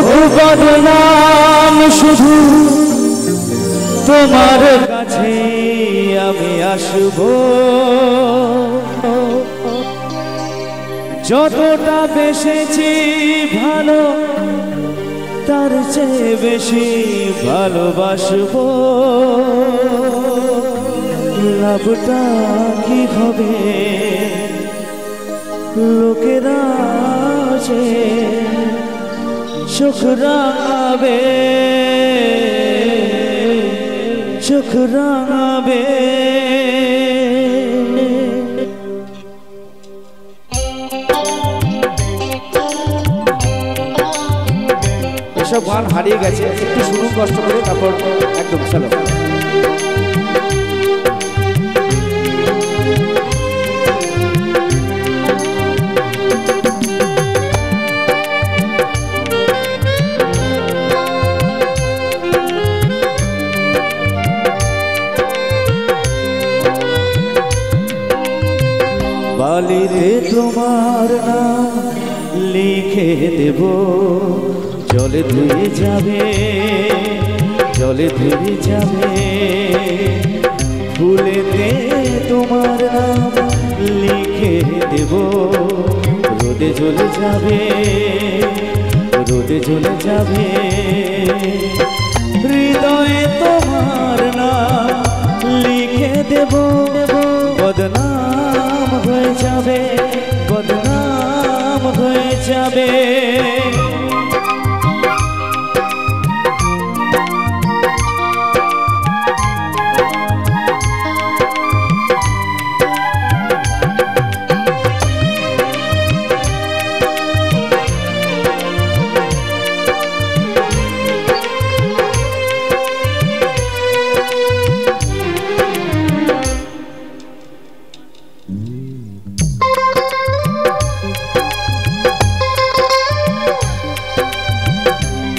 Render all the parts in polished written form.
বদনাম শুধু তোমার কাছে আমি আসব, যতটা বেসেছি ভালো তার চেয়ে বেশি ভালোবাসব। লাভটা কি হবে লোকেরা যে চোখ রাঙাবে, চোখ রাঙাবে। এসব গান হারিয়ে গেছে, একটু শুনুন কষ্ট করে, তারপর একদম চলো। বালিতে তোমার নাম লিখে দেব, জলে ধুয়ে যাবে, জলে ধুয়ে যাবে। ফুলেতে তোমার নাম লিখে দেব, রোদে জ্বলে যাবে, রোদে জ্বলে যাবে। হৃদয়ে তোমার নাম লিখে দেব, বদনাম হয়ে যাবে, বদনাম হয়ে যাবে।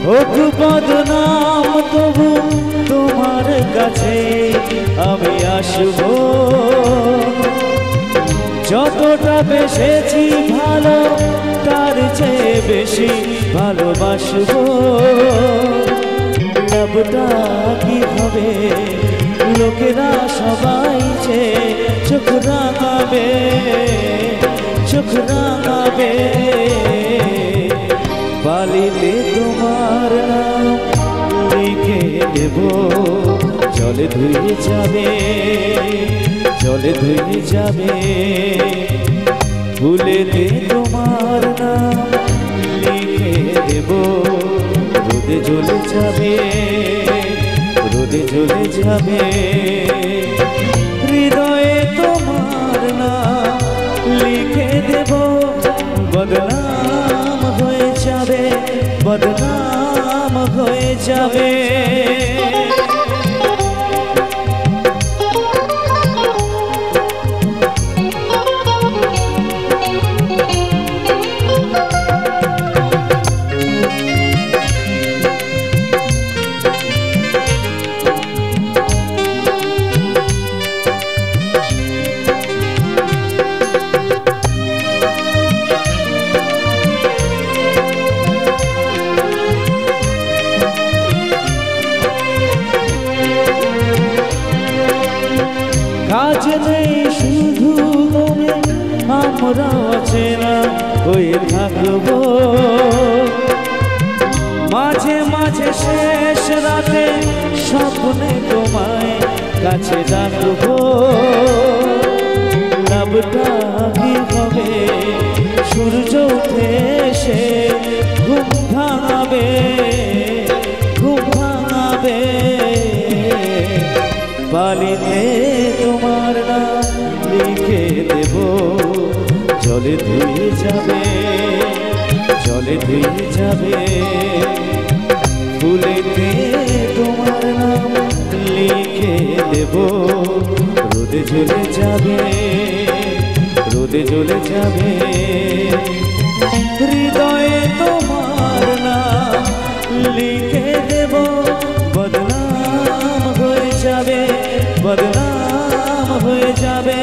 হোক বদনাম তবু তোমার কাছে আমি আসব, যতটা বেসেছি ভালো তার চেয়ে বেশি ভালোবাসব। লাভটা কি হবে লোকেরা সবাই যে চোখ রাঙাবে, চোখ রাঙাবে। বালিতে তোমার নাম লিখে দেব, জলে ধুয়ে যাবে, জলে ধুয়ে যাবে। ফুলেতে তোমার নাম লিখে দেব, রোদে জ্বলে যাবে, রোদে জ্বলে যাবে। হৃদয়ে তোমার নাম লিখে দেব, বদনাম হয়ে যাবে, বদনাম হয়ে যাবে। কাজ নেই শুধু তুমি আমরা অচেনা হয়ে থাকবো, মাঝে মাঝে শেষ রাতে স্বপ্নে তোমায় কাছে ডাকবো। লাভটা কি হবে সূর্য উঠে এসে ঘুম ভাঙাবে, ঘুম ভাঙাবে। বালিতে তোমার নাম লিখে দেব, জলে ধুয়ে যাবে, জলে ধুয়ে যাবে। ফুলেতে তোমার নাম লিখে দেব, রোদে জ্বলে যাবে, রোদে জ্বলে যাবে। হৃদয়ে তোমার নাম লিখে দেব, বদনাম হয়ে যাবে, বদনাম হয়ে যাবে।